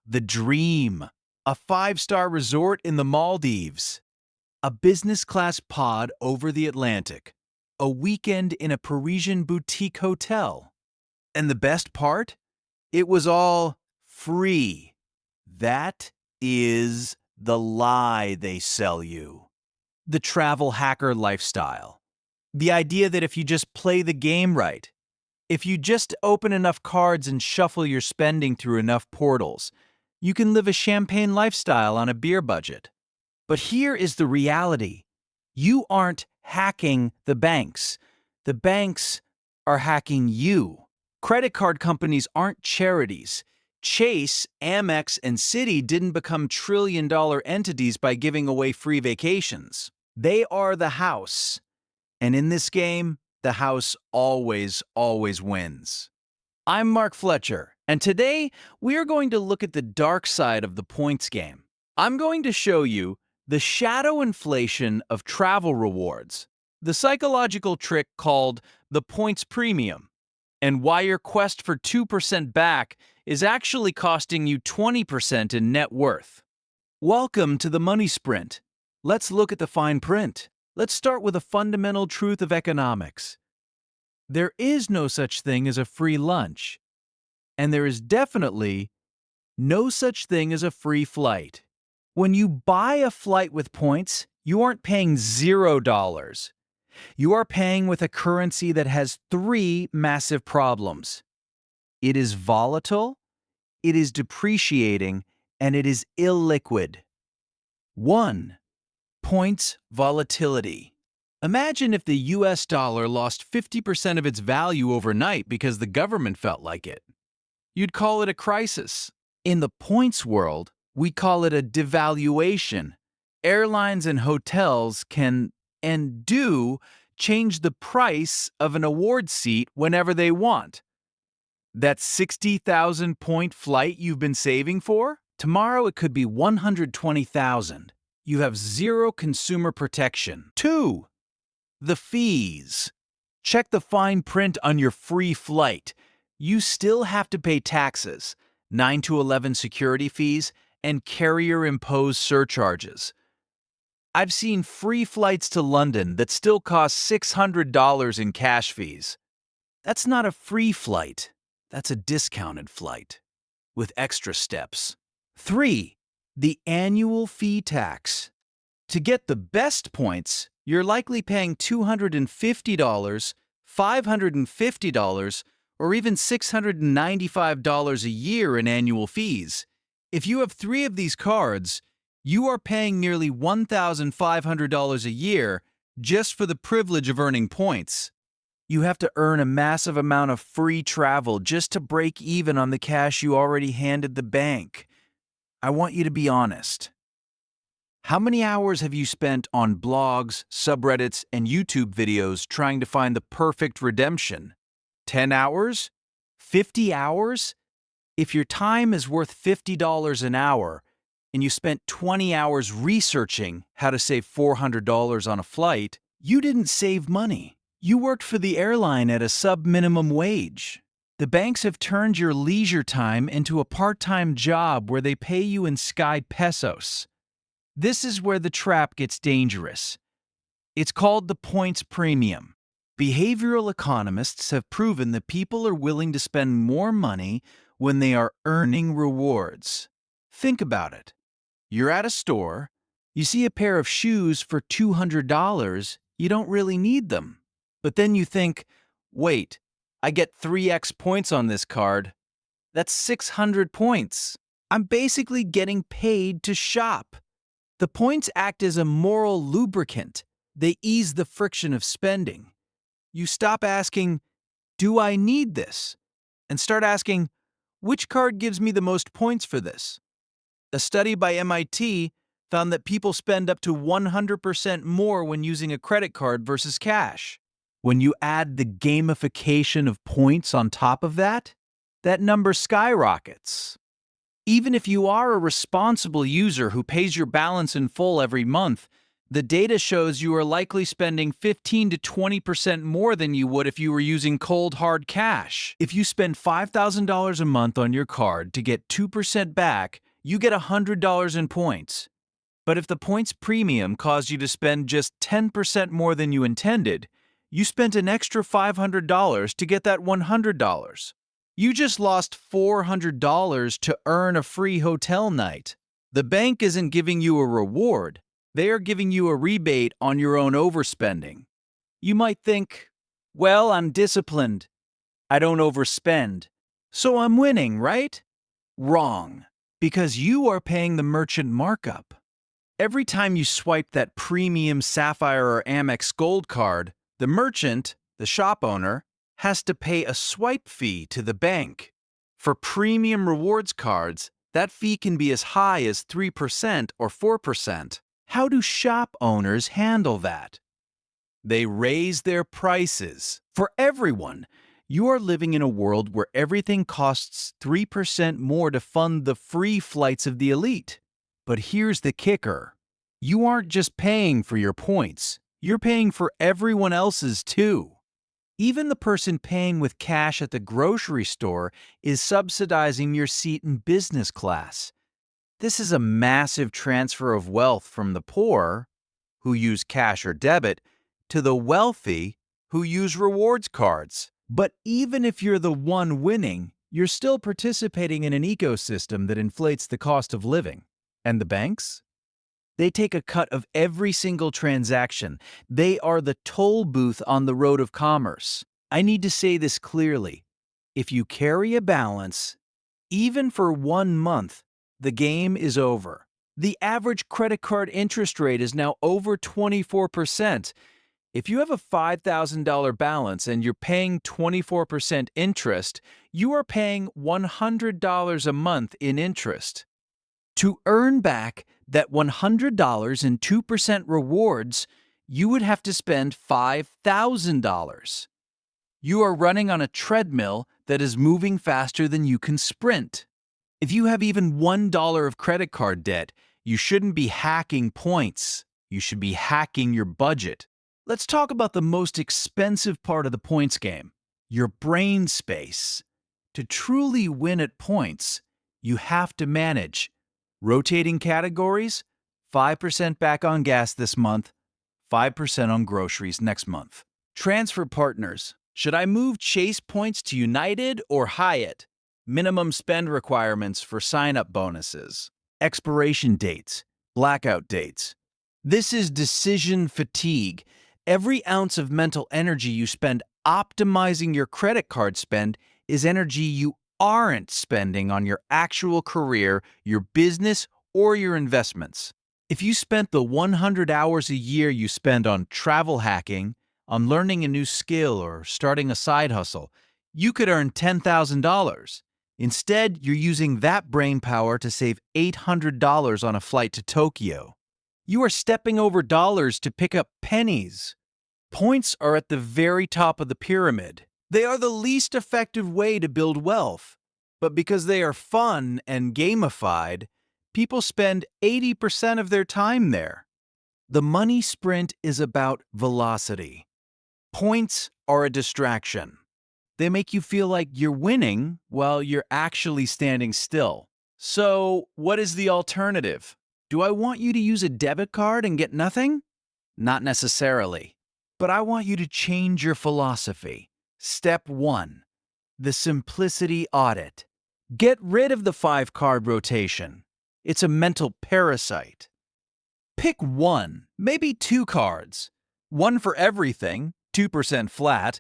The dream. A five-star resort in the Maldives. A business-class pod over the Atlantic. A weekend in a Parisian boutique hotel. And the best part? It was all free. That is the lie they sell you. The travel hacker lifestyle. The idea that if you just play the game right, if you just open enough cards and shuffle your spending through enough portals, you can live a champagne lifestyle on a beer budget. But here is the reality. You aren't hacking the banks. The banks are hacking you. Credit card companies aren't charities. Chase, Amex, and Citi didn't become trillion-dollar entities by giving away free vacations. They are the house. And in this game, the house always wins. I'm Mark Fletcher, and today we are going to look at the dark side of the points game. I'm going to show you the shadow inflation of travel rewards, the psychological trick called the points premium, and why your quest for 2% back is actually costing you 20% in net worth. Welcome to the Money Sprint. Let's look at the fine print. Let's start with a fundamental truth of economics. There is no such thing as a free lunch, and there is definitely no such thing as a free flight. When you buy a flight with points, you aren't paying $0. You are paying with a currency that has three massive problems. It is volatile, it is depreciating, and it is illiquid. 1. Points volatility. Imagine if the US dollar lost 50% of its value overnight because the government felt like it. You'd call it a crisis. In the points world, we call it a devaluation. Airlines and hotels can, and do, change the price of an award seat whenever they want. That 60,000 point flight you've been saving for? Tomorrow it could be 120,000. You have zero consumer protection. 2. The fees. Check the fine print on your free flight. You still have to pay taxes, 9 to 11 security fees, and carrier-imposed surcharges. I've seen free flights to London that still cost $600 in cash fees. That's not a free flight. That's a discounted flight, with extra steps. 3. The annual fee tax. To get the best points, you're likely paying $250, $550, or even $695 a year in annual fees. If you have 3 of these cards, you are paying nearly $1,500 a year just for the privilege of earning points. You have to earn a massive amount of free travel just to break even on the cash you already handed the bank. I want you to be honest. How many hours have you spent on blogs, subreddits, and YouTube videos trying to find the perfect redemption? 10 hours? 50 hours? If your time is worth $50 an hour, and you spent 20 hours researching how to save $400 on a flight, you didn't save money. You worked for the airline at a sub-minimum wage. The banks have turned your leisure time into a part-time job where they pay you in Sky pesos. This is where the trap gets dangerous. It's called the points premium. Behavioral economists have proven that people are willing to spend more money when they are earning rewards. Think about it. You're at a store, you see a pair of shoes for $200, you don't really need them. But then you think, wait, I get 3x points on this card. That's 600 points. I'm basically getting paid to shop. The points act as a moral lubricant. They ease the friction of spending. You stop asking, do I need this? And start asking, which card gives me the most points for this? A study by MIT found that people spend up to 100% more when using a credit card versus cash. When you add the gamification of points on top of that, that number skyrockets. Even if you are a responsible user who pays your balance in full every month, The data shows you are likely spending 15 to 20% more than you would if you were using cold hard cash. If you spend $5,000 a month on your card to get 2% back, you get $100 in points. But if the points premium caused you to spend just 10% more than you intended, you spent an extra $500 to get that $100. You just lost $400 to earn a free hotel night. The bank isn't giving you a reward. They are giving you a rebate on your own overspending. You might think, well, I'm disciplined. I don't overspend. So I'm winning, right? Wrong. Because you are paying the merchant markup. Every time you swipe that premium Sapphire or Amex Gold card, the merchant, the shop owner, has to pay a swipe fee to the bank. For premium rewards cards, that fee can be as high as 3% or 4%. How do shop owners handle that? They raise their prices. For everyone, you are living in a world where everything costs 3% more to fund the free flights of the elite. But here's the kicker. You aren't just paying for your points. You're paying for everyone else's too. Even the person paying with cash at the grocery store is subsidizing your seat in business class. This is a massive transfer of wealth from the poor, who use cash or debit, to the wealthy, who use rewards cards. But even if you're the one winning, you're still participating in an ecosystem that inflates the cost of living. And the banks? They take a cut of every single transaction. They are the toll booth on the road of commerce. I need to say this clearly. If you carry a balance, even for 1 month, the game is over. The average credit card interest rate is now over 24%. If you have a $5,000 balance and you're paying 24% interest, you are paying $100 a month in interest. To earn back that $100 in 2% rewards, you would have to spend $5,000. You are running on a treadmill that is moving faster than you can sprint. If you have even $1 of credit card debt, you shouldn't be hacking points. You should be hacking your budget. Let's talk about the most expensive part of the points game, your brain space. To truly win at points, you have to manage rotating categories, 5% back on gas this month, 5% on groceries next month. Transfer partners. Should I move Chase points to United or Hyatt? Minimum spend requirements for sign-up bonuses. Expiration dates. Blackout dates. This is decision fatigue. Every ounce of mental energy you spend optimizing your credit card spend is energy you aren't spending on your actual career, your business, or your investments. If you spent the 100 hours a year you spend on travel hacking, on learning a new skill, or starting a side hustle, you could earn $10,000. Instead, you're using that brain power to save $800 on a flight to Tokyo. You are stepping over dollars to pick up pennies. Points are at the very top of the pyramid. They are the least effective way to build wealth. But because they are fun and gamified, people spend 80% of their time there. The money sprint is about velocity. Points are a distraction. They make you feel like you're winning while you're actually standing still. So, what is the alternative? Do I want you to use a debit card and get nothing? Not necessarily. But I want you to change your philosophy. Step 1. The simplicity audit. Get rid of the 5-card rotation. It's a mental parasite. Pick 1, maybe 2 cards. One for everything, 2% flat,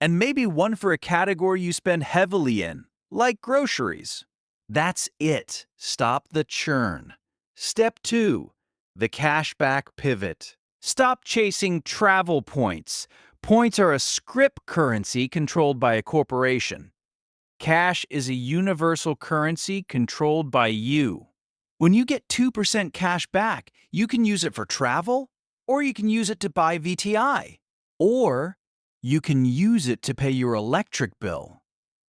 and maybe one for a category you spend heavily in, like groceries. That's it. Stop the churn. Step 2. The cashback pivot. Stop chasing travel points. Points are a script currency controlled by a corporation. Cash is a universal currency controlled by you. When you get 2% cash back, you can use it for travel, or you can use it to buy VTI, or you can use it to pay your electric bill.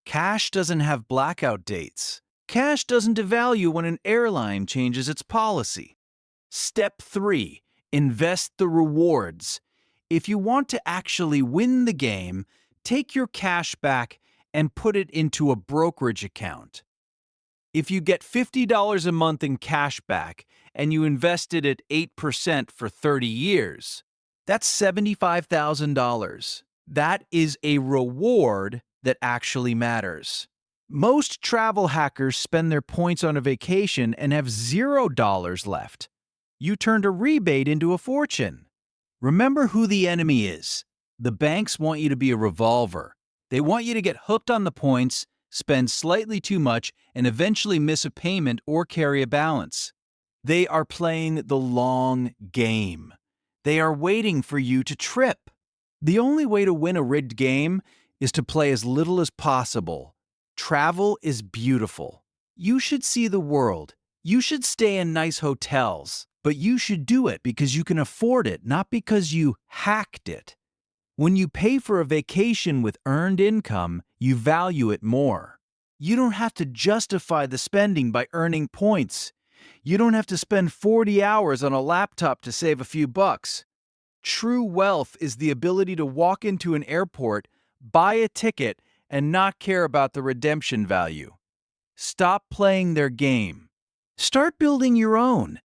Cash doesn't have blackout dates. Cash doesn't devalue when an airline changes its policy. Step 3. Invest the rewards. If you want to actually win the game, take your cash back and put it into a brokerage account. If you get $50 a month in cash back and you invest it at 8% for 30 years, that's $75,000. That is a reward that actually matters. Most travel hackers spend their points on a vacation and have $0 left. You turned a rebate into a fortune. Remember who the enemy is. The banks want you to be a revolver. They want you to get hooked on the points, spend slightly too much, and eventually miss a payment or carry a balance. They are playing the long game. They are waiting for you to trip. The only way to win a rigged game is to play as little as possible. Travel is beautiful. You should see the world. You should stay in nice hotels, but you should do it because you can afford it, not because you hacked it. When you pay for a vacation with earned income, you value it more. You don't have to justify the spending by earning points. You don't have to spend 40 hours on a laptop to save a few bucks. True wealth is the ability to walk into an airport, buy a ticket, and not care about the redemption value. Stop playing their game. Start building your own.